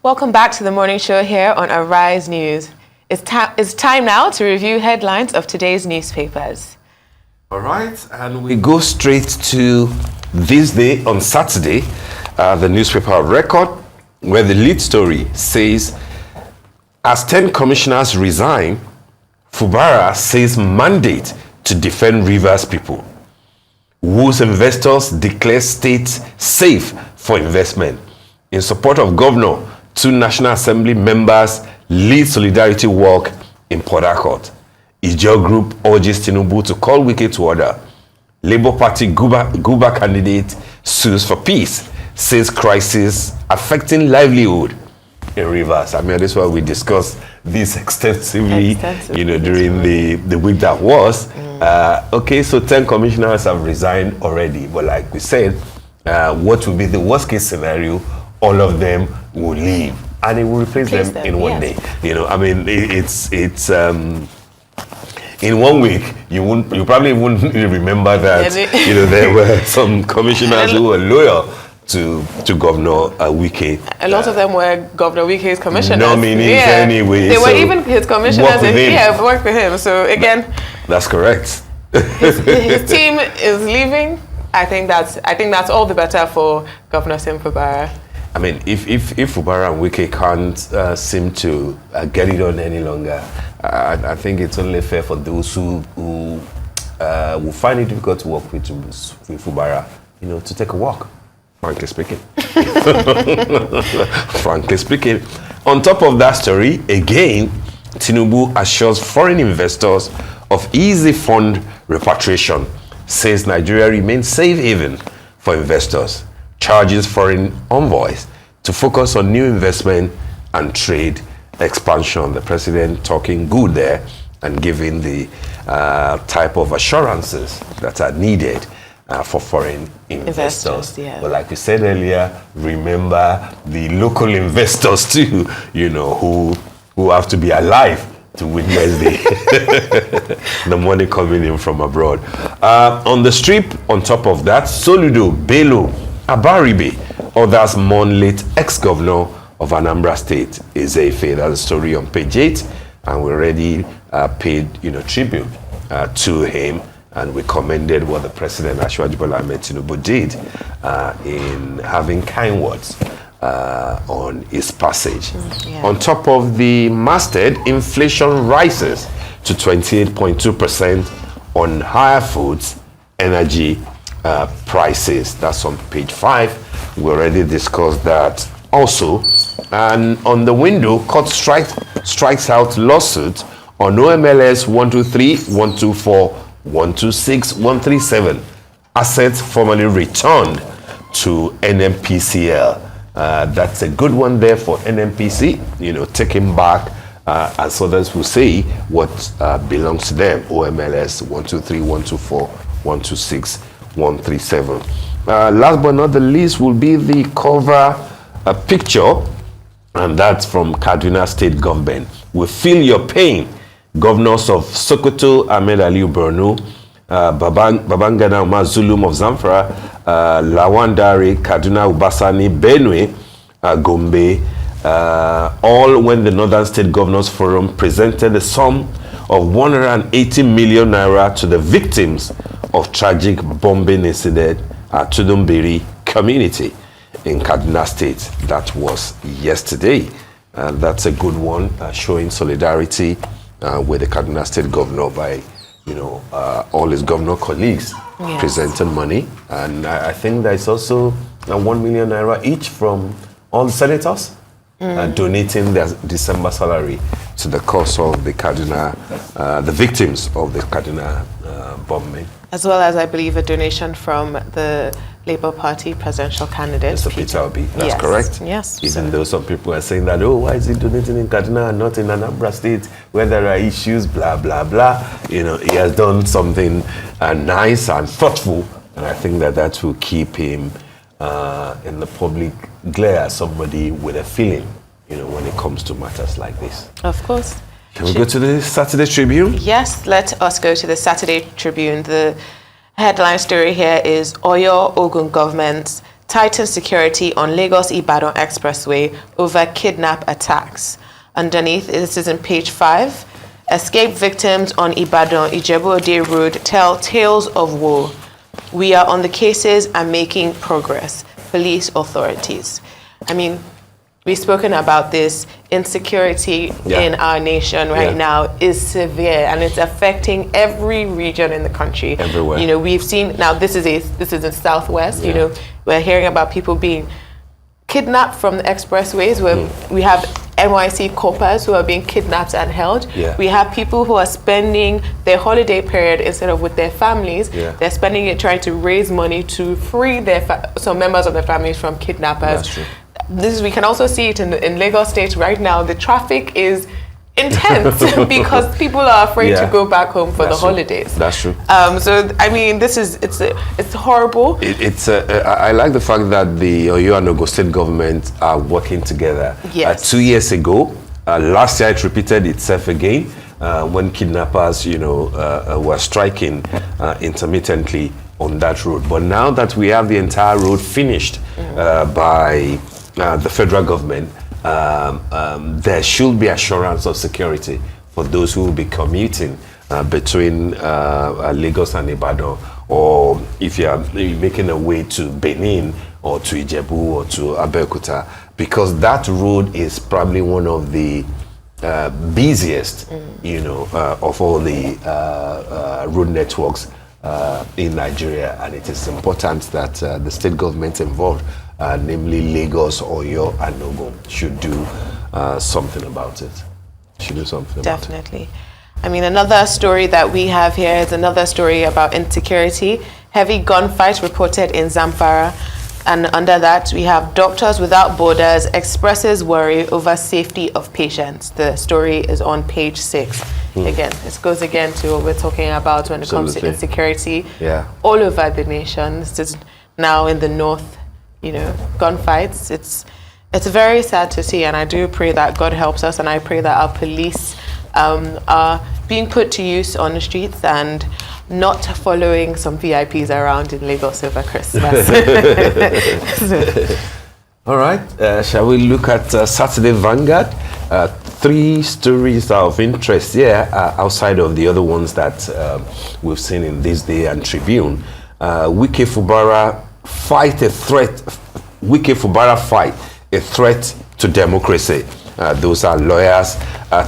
Welcome back to the morning show here on Arise News. It's time now to review headlines of today's newspapers. All right, and we go straight to this day on Saturday, the newspaper Record, where the lead story says, as 10 commissioners resign, Fubara says mandate to defend Rivers people. Whose investors declare state safe for investment. In support of governor, 2 National Assembly members lead solidarity walk in Port Harcourt. Ijo Group urges Tinubu to call Wike to order. Labour Party Guba candidate sues for peace, says crisis affecting livelihood in Rivers. I mean, this is why we discussed this extensively, during the week that was. Okay, so 10 commissioners have resigned already, but like we said, what will be the worst case scenario? All of them will leave, and it will replace them in one day. I mean, it's in 1 week you probably wouldn't remember that there were some commissioners who were loyal to Governor Wike. A lot of them were Governor Wike's commissioners. Nominees anyway. They were even his commissioners. Work with him. So again, that's correct. his team is leaving. I think that's all the better for Governor Fubara. I mean, if Fubara and Wike can't seem to get it on any longer, I think it's only fair for those who will find it difficult to work with Fubara, to take a walk. Frankly speaking. Frankly speaking. On top of that story, again, Tinubu assures foreign investors of easy fund repatriation, says Nigeria remains safe haven for investors, charges foreign envoys to focus on new investment and trade expansion. The president talking good there and giving the type of assurances that are needed for foreign investors. But like we said earlier, remember the local investors too, who have to be alive to witness the money coming in from abroad. On the strip, on top of that, Soludo, Bello, Abaribe, others mourn late ex-governor of Anambra State, Ezefe. That's a story on page 8, and we already paid tribute to him, and we commended what the president, Asiwaju Bola Ahmed Tinubu, did in having kind words on his passage. On top of the masthead, inflation rises to 28.2% on higher foods, energy prices. That's on page 5. We already discussed that also. And on the window, court strikes out lawsuit on OMLS 123, 124, 126, 137. Assets formally returned to NMPCL. That's a good one there for NMPC, taking back, as others will say, what belongs to them. OMLS 123, 124, 126, 137. Last but not the least will be the cover picture, and that's from Kaduna State Government. We feel your pain. Governors of Sokoto, Ahmed Aliyu Borno, Babangana Umar Zulum of Zamfara, Lawan Dare, Kaduna Ubasani, Benue, Gombe, all when the Northern State Governors Forum presented a sum of 180 million naira to the victims of tragic bombing incident at Tudumbiri community in Kaduna State. That was yesterday. That's a good one, showing solidarity with the Kaduna State Governor by all his governor colleagues presenting money. And I think there's also 1 million naira each from all the senators donating their December salary to the cause of the Kaduna, the victims of the Kaduna bombing. As well as, I believe, a donation from the Labour Party presidential candidate, Mr. Peter Obi. That's correct. Yes. Even though some people are saying that, why is he donating in Kaduna and not in Anambra State, where there are issues, blah, blah, blah. He has done something nice and thoughtful, and I think that will keep him in the public glare as somebody with a feeling, when it comes to matters like this. Of course. Can we go to the Saturday Tribune? Yes, let us go to the Saturday Tribune. The headline story here is Oyo Ogun governments tightens security on Lagos-Ibadan Expressway over kidnap attacks. Underneath, this is in page 5. Escape victims on Ibadan-Ijebu-Ode Road tell tales of woe. We are on the cases and making progress. Police authorities. I mean, we've spoken about this. Insecurity in our nation right now is severe, and it's affecting every region in the country. Everywhere. You know, we've seen now. This is in Southwest. You know, we're hearing about people being kidnapped from the expressways, where we have NYC coppers who are being kidnapped and held. We have people who are spending their holiday period instead of with their families. They're spending it trying to raise money to free some members of their families from kidnappers. That's true. We can also see it in Lagos State right now. The traffic is intense because people are afraid to go back home for the holidays. That's true. So I mean, it's horrible. I like the fact that the Oyo and Ogun State government are working together. 2 years ago, last year it repeated itself again when kidnappers, were striking intermittently on that road. But now that we have the entire road finished by the federal government, there should be assurance of security for those who will be commuting between Lagos and Ibadan, or if you are making a way to Benin or to Ijebu or to Abeokuta, because that road is probably one of the busiest, of all the road networks in Nigeria, and it is important that the state government involved, namely Lagos, Oyo, and Ogun, should do something about it. Definitely. I mean, another story that we have here is another story about insecurity. Heavy gunfights reported in Zamfara. And under that, we have Doctors Without Borders expresses worry over safety of patients. The story is on page 6. Again, this goes again to what we're talking about when it comes to insecurity all over the nation. This is now in the north, gunfights. It's very sad to see, and I do pray that God helps us, and I pray that our police are being put to use on the streets and not following some VIPs around in Lagos over Christmas. All right, shall we look at Saturday Vanguard? 3 stories of interest here outside of the other ones that we've seen in This Day and Tribune. Wike Fubara fight a threat to democracy. Those are lawyers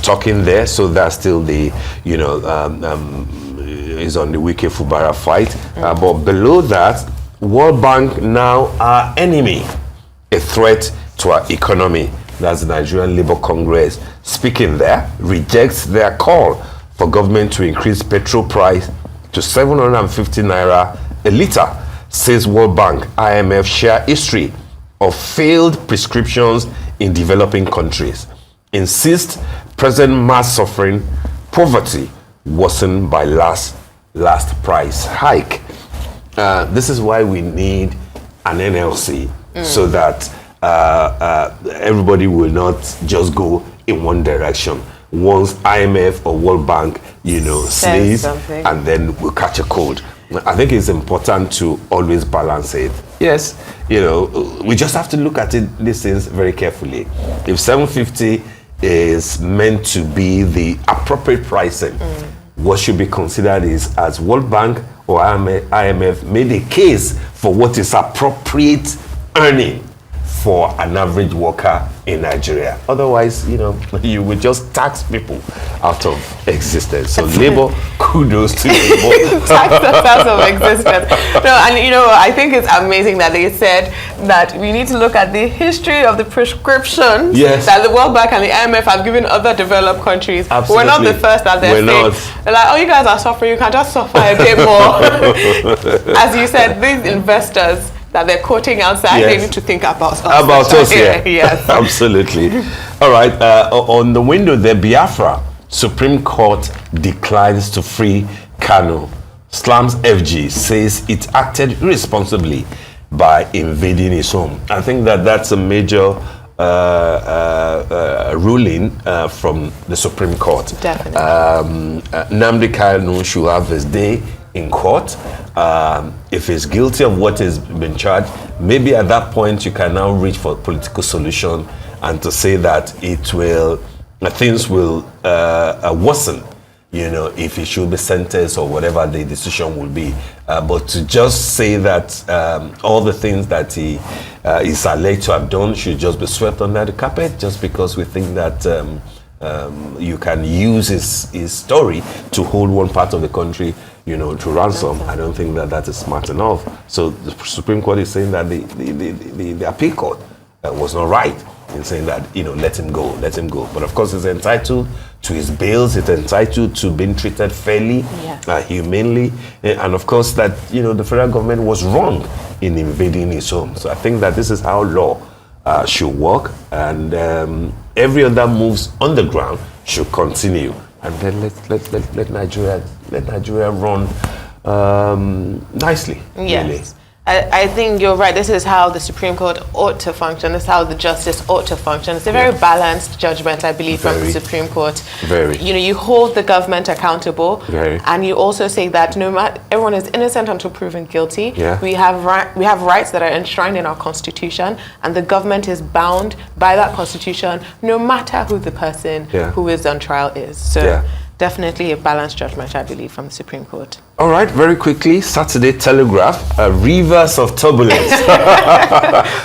talking there, so that's still the, is on the Wike Fubara fight. But below that, World Bank now our enemy, a threat to our economy. That's the Nigerian Labour Congress speaking there, rejects their call for government to increase petrol price to 750 naira a litre, says World Bank. IMF share history of failed prescriptions in developing countries. Insist present mass suffering, poverty worsened by last price hike. This is why we need an NLC, so that everybody will not just go in one direction. Once IMF or World Bank, sneeze, and then we'll catch a cold. I think it's important to always balance it. Yes, we just have to look at these things very carefully. If 750 is meant to be the appropriate pricing, what should be considered is, as World Bank or IMF made a case for what is appropriate earning for an average worker in Nigeria. Otherwise, you would just tax people out of existence. So Labour, kudos to Labour. Tax us out of existence. No, and I think it's amazing that they said that we need to look at the history of the prescriptions that the World Bank and the IMF have given other developed countries. Absolutely. We're not the first that they're saying. They're like, oh, you guys are suffering, you can just suffer a bit more. As you said, these investors that they're quoting outside, they need to think about us. Yes. Absolutely. All right, on the window there, Biafra, Supreme Court declines to free Kanu. Slams FG, says it acted irresponsibly by invading his home. I think that's a major ruling from the Supreme Court. Definitely. Nnamdi Kanu should have his day in court. If he's guilty of what has been charged, maybe at that point you can now reach for a political solution and to say that things will worsen, if he should be sentenced or whatever the decision will be. But to just say that all the things that he is alleged to have done should just be swept under the carpet just because we think that you can use his story to hold one part of the country, to ransom. I don't think that is smart enough. So the Supreme Court is saying that the appeal court was not right in saying that, let him go. But of course, he's entitled to his bails. He's entitled to being treated fairly, humanely. And of course that, the federal government was wrong in invading his home. So I think that this is how law should work. And every other moves on the ground should continue. And then let Nigeria run nicely. Yes. Really. I think you're right. This is how the Supreme Court ought to function. This is how the justice ought to function. It's a very balanced judgment, I believe, from the Supreme Court. Very. You hold the government accountable, and you also say that no matter everyone is innocent until proven guilty. Yeah. We have rights that are enshrined in our Constitution, and the government is bound by that Constitution, no matter who the person who is on trial is. So. Definitely a balanced judgment, I believe, from the Supreme Court. All right, very quickly, Saturday Telegraph, rivers of turbulence.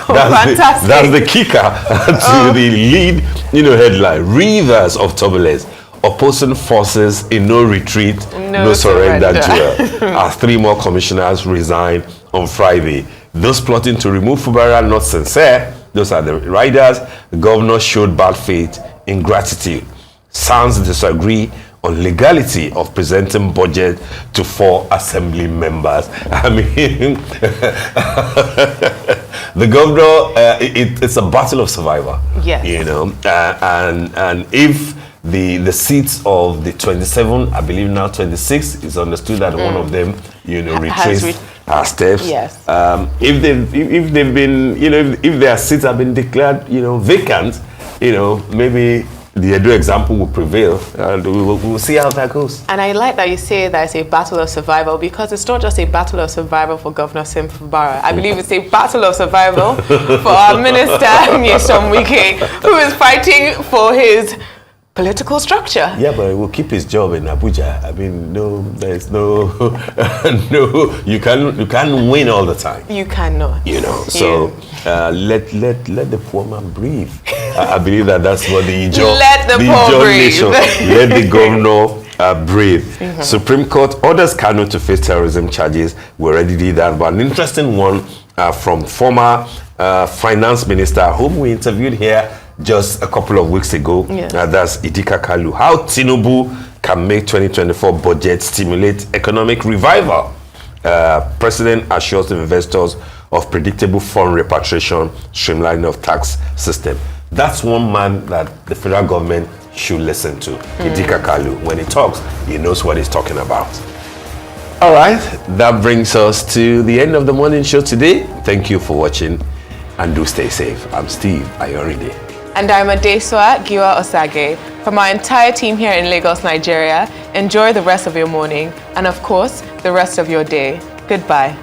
Fantastic. That's the kicker to the lead, headline. Rivers of turbulence. Opposing forces in no retreat, no surrender drill. As 3 more commissioners resign on Friday. Those plotting to remove Fubara not sincere. Those are the riders. The governor showed bad faith, ingratitude. Sounds disagree on legality of presenting budget to 4 assembly members. I mean, the governor, it's a battle of survival. Yes. And if the seats of the 27, I believe now 26, is understood that one of them, retraced our steps. Yes. If they've been, if their seats have been declared, vacant, maybe the Edo example will prevail, and we'll see how that goes. And I like that you say that it's a battle of survival, because it's not just a battle of survival for Governor Sim Fubara. I believe it's a battle of survival for our Minister Nyesom Wike, who is fighting for his political structure. Yeah, but he will keep his job in Abuja. I mean, there's no, you can't win all the time. You cannot. So let the poor man breathe. I believe that's what the Ijaw nation, let the governor breathe. Supreme Court orders Kanu to face terrorism charges. We already did that, but an interesting one from former finance minister whom we interviewed here just a couple of weeks ago. That's Idika Kalu. How Tinubu can make 2024 budget stimulate economic revival. President assures investors of predictable fund repatriation, streamlining of tax system. That's one man that the federal government should listen to. Idika Kalu. When he talks, he knows what he's talking about. All right, that brings us to the end of the morning show today. Thank you for watching, and do stay safe. I'm Steve Ayoride. And I'm Adeswa Giwa Osage. From our entire team here in Lagos, Nigeria, enjoy the rest of your morning and, of course, the rest of your day. Goodbye.